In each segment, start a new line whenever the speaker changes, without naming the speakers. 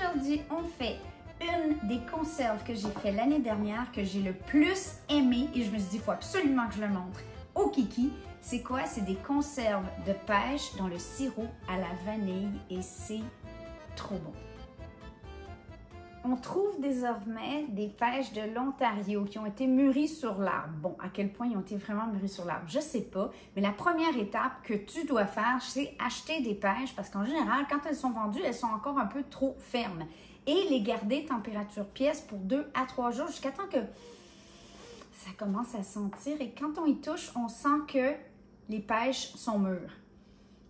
Aujourd'hui, on fait une des conserves que j'ai fait l'année dernière, que j'ai le plus aimé et je me suis dit, il faut absolument que je le montre au Kiki. C'est quoi? C'est des conserves de pêche dans le sirop à la vanille et c'est trop bon. On trouve désormais des pêches de l'Ontario qui ont été mûries sur l'arbre. Bon, à quel point ils ont été vraiment mûries sur l'arbre, je ne sais pas. Mais la première étape que tu dois faire, c'est acheter des pêches parce qu'en général, quand elles sont vendues, elles sont encore un peu trop fermes. Et les garder température pièce pour 2 à 3 jours jusqu'à temps que ça commence à sentir. Et quand on y touche, on sent que les pêches sont mûres.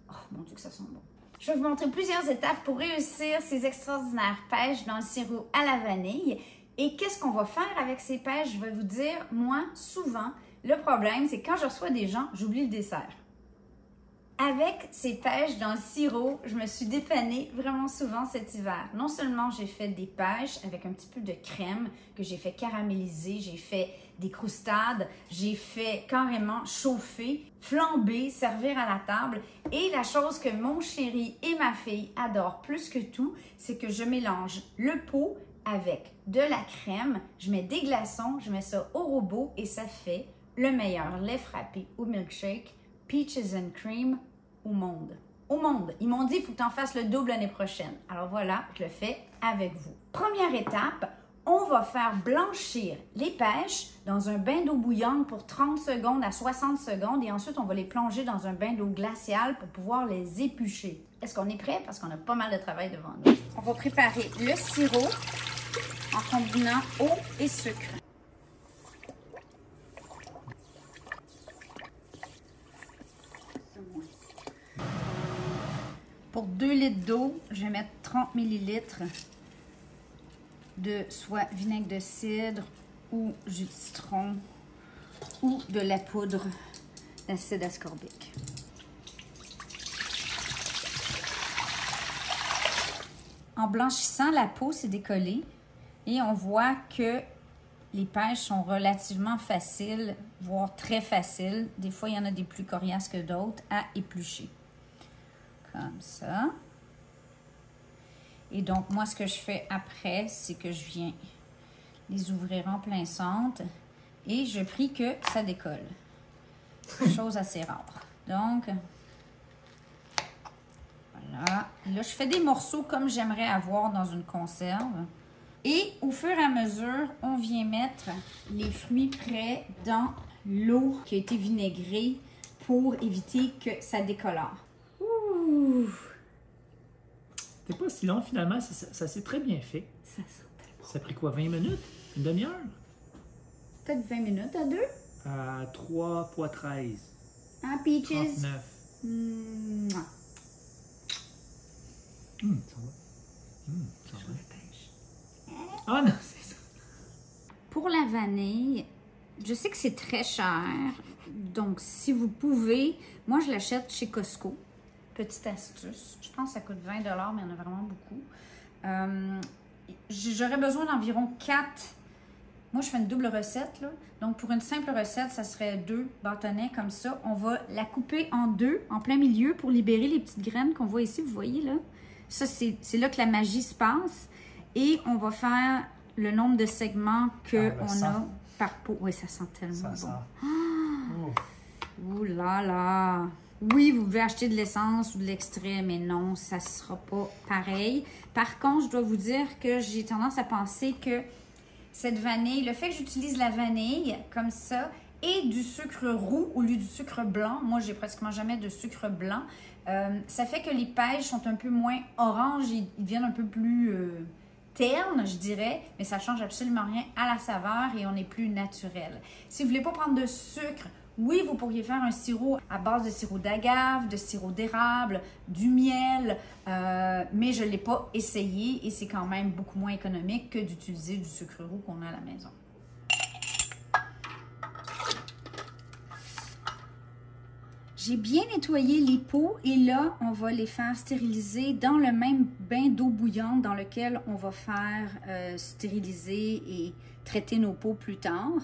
Oh mon Dieu que ça sent bon. Je vais vous montrer plusieurs étapes pour réussir ces extraordinaires pêches dans le sirop à la vanille. Et qu'est-ce qu'on va faire avec ces pêches? Je vais vous dire, moi, souvent, le problème, c'est que quand je reçois des gens, j'oublie le dessert. Avec ces pêches dans le sirop, je me suis dépannée vraiment souvent cet hiver. Non seulement j'ai fait des pêches avec un petit peu de crème que j'ai fait caraméliser, j'ai fait des croustades, j'ai fait carrément chauffer, flamber, servir à la table. Et la chose que mon chéri et ma fille adorent plus que tout, c'est que je mélange le pot avec de la crème, je mets des glaçons, je mets ça au robot et ça fait le meilleur lait frappé au milkshake Peaches and Cream au monde. Au monde. Ils m'ont dit, il faut que tu en fasses le double l'année prochaine. Alors voilà, je le fais avec vous. Première étape, on va faire blanchir les pêches dans un bain d'eau bouillante pour 30 secondes à 60 secondes et ensuite on va les plonger dans un bain d'eau glaciale pour pouvoir les éplucher. Est-ce qu'on est prêt? Parce qu'on a pas mal de travail devant nous. On va préparer le sirop en combinant eau et sucre. Pour 2 litres d'eau, je vais mettre 30 ml de soit vinaigre de cidre ou jus de citron ou de la poudre d'acide ascorbique. En blanchissant, la peau s'est décollée et on voit que les pêches sont relativement faciles, voire très faciles. Des fois, il y en a des plus coriaces que d'autres à éplucher. Comme ça. Et donc, moi, ce que je fais après, c'est que je viens les ouvrir en plein centre et je prie que ça décolle. Chose assez rare. Donc, voilà. Là, je fais des morceaux comme j'aimerais avoir dans une conserve. Et au fur et à mesure, on vient mettre les fruits prêts dans l'eau qui a été vinaigrée pour éviter que ça décolore.
C'était pas si long finalement, ça s'est très bien fait.
Ça sent tellement.
Ça a pris quoi, 20 minutes? Une demi-heure?
Peut-être 20 minutes à 2.
À 3 fois 13.
Hein, Peaches?
39.
Mouah.
Ça va. Ça va. Ah non, c'est ça.
Pour la vanille, je sais que c'est très cher. Donc, si vous pouvez, moi je l'achète chez Costco. Petite astuce, je pense que ça coûte 20 $, mais il y en a vraiment beaucoup. J'aurais besoin d'environ 4. Moi, je fais une double recette, là. Donc, pour une simple recette, ça serait 2 bâtonnets comme ça. On va la couper en 2, en plein milieu, pour libérer les petites graines qu'on voit ici. Vous voyez, là? Ça, c'est là que la magie se passe. Et on va faire le nombre de segments qu'on a par pot. Oui, ça sent tellement bon. Ouh là là! Oui, vous pouvez acheter de l'essence ou de l'extrait, mais non, ça ne sera pas pareil. Par contre, je dois vous dire que j'ai tendance à penser que cette vanille, le fait que j'utilise la vanille comme ça et du sucre roux au lieu du sucre blanc, moi, j'ai pratiquement jamais de sucre blanc, ça fait que les pêches sont un peu moins oranges, ils deviennent un peu plus ternes, je dirais, mais ça ne change absolument rien à la saveur et on est plus naturel. Si vous ne voulez pas prendre de sucre, oui, vous pourriez faire un sirop à base de sirop d'agave, de sirop d'érable, du miel, mais je ne l'ai pas essayé et c'est quand même beaucoup moins économique que d'utiliser du sucre roux qu'on a à la maison. J'ai bien nettoyé les pots et là, on va les faire stériliser dans le même bain d'eau bouillante dans lequel on va faire stériliser et traiter nos pots plus tard.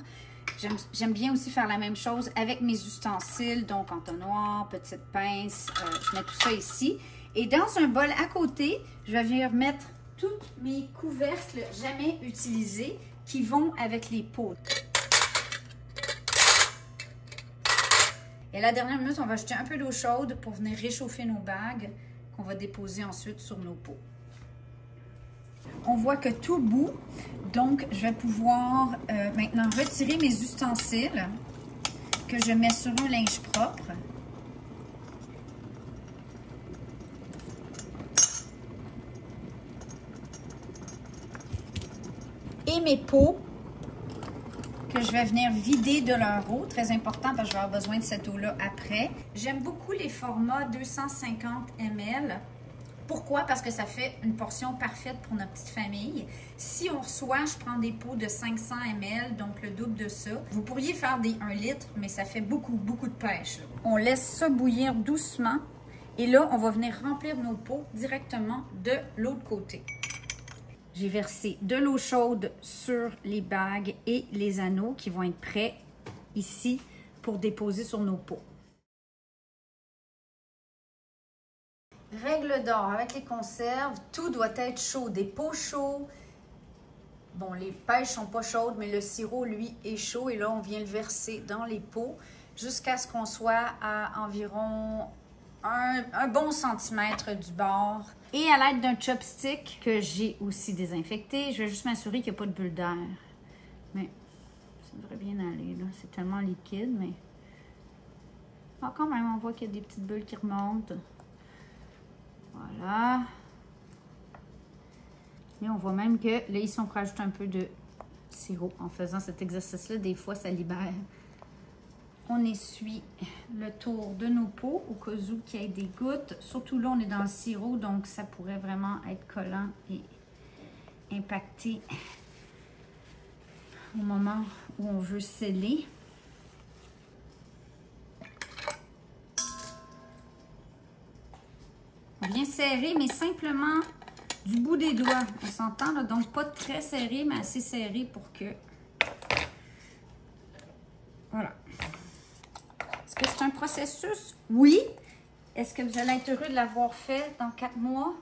J'aime bien aussi faire la même chose avec mes ustensiles, donc entonnoir, petite pince, je mets tout ça ici. Et dans un bol à côté, je vais venir mettre tous mes couvercles jamais utilisés qui vont avec les pots. Et à la dernière minute, on va ajouter un peu d'eau chaude pour venir réchauffer nos bagues qu'on va déposer ensuite sur nos pots. On voit que tout bout, donc je vais pouvoir maintenant retirer mes ustensiles que je mets sur un linge propre. Et mes pots que je vais venir vider de leur eau. Très important parce que je vais avoir besoin de cette eau-là après. J'aime beaucoup les formats 250 ml. Pourquoi? Parce que ça fait une portion parfaite pour notre petite famille. Si on reçoit, je prends des pots de 500 ml, donc le double de ça. Vous pourriez faire des 1 litre, mais ça fait beaucoup de pêche. On laisse ça bouillir doucement. Et là, on va venir remplir nos pots directement de l'autre côté. J'ai versé de l'eau chaude sur les bagues et les anneaux qui vont être prêts ici pour déposer sur nos pots. Règle d'or avec les conserves, tout doit être chaud. Des pots chauds. Bon, les pêches sont pas chaudes, mais le sirop, lui, est chaud. Et là, on vient le verser dans les pots jusqu'à ce qu'on soit à environ un bon centimètre du bord. Et à l'aide d'un chopstick que j'ai aussi désinfecté, je vais juste m'assurer qu'il n'y a pas de bulle d'air. Mais ça devrait bien aller, là. C'est tellement liquide, mais... Ah, quand même, on voit qu'il y a des petites bulles qui remontent. Voilà. Et on voit même que là, ici, on peut rajouter un peu de sirop. En faisant cet exercice-là, des fois, ça libère. On essuie le tour de nos pots au cas où qu'il y ait des gouttes. Surtout là, on est dans le sirop, donc ça pourrait vraiment être collant et impacter au moment où on veut sceller. On vient serrer, mais simplement du bout des doigts. On s'entend, là, donc pas très serré, mais assez serré pour que... Voilà. Est-ce que c'est un processus? Oui. Est-ce que vous allez être heureux de l'avoir fait dans 4 mois?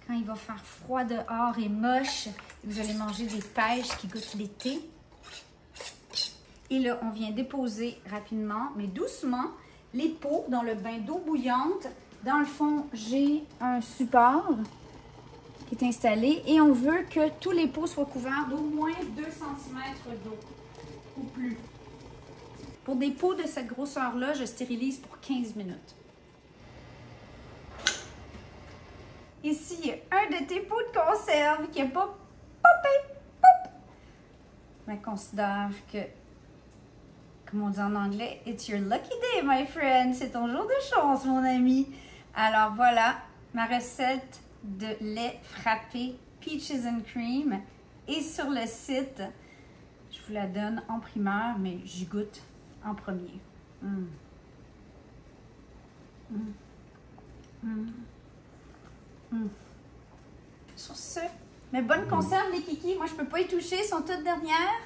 Quand il va faire froid dehors et moche, vous allez manger des pêches qui goûtent l'été. Et là, on vient déposer rapidement, mais doucement, les pots dans le bain d'eau bouillante. Dans le fond, j'ai un support qui est installé et on veut que tous les pots soient couverts d'au moins 2 cm d'eau ou plus. Pour des pots de cette grosseur-là, je stérilise pour 15 minutes. Ici, il y a un de tes pots de conserve qui n'a pas popé. Pop! Mais considère que, comme on dit en anglais, it's your lucky day, my friend. C'est ton jour de chance, mon ami. Alors voilà, ma recette de lait frappé Peaches and Cream est sur le site. Je vous la donne en primeur, mais j'y goûte en premier. Sur ce, mes bonnes conserves, les kikis, moi je peux pas y toucher, sont toutes derrière.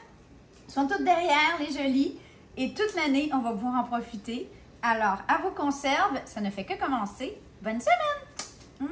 Sont toutes derrière, les jolies. Et toute l'année, on va pouvoir en profiter. Alors, à vos conserves, ça ne fait que commencer. Bonne semaine!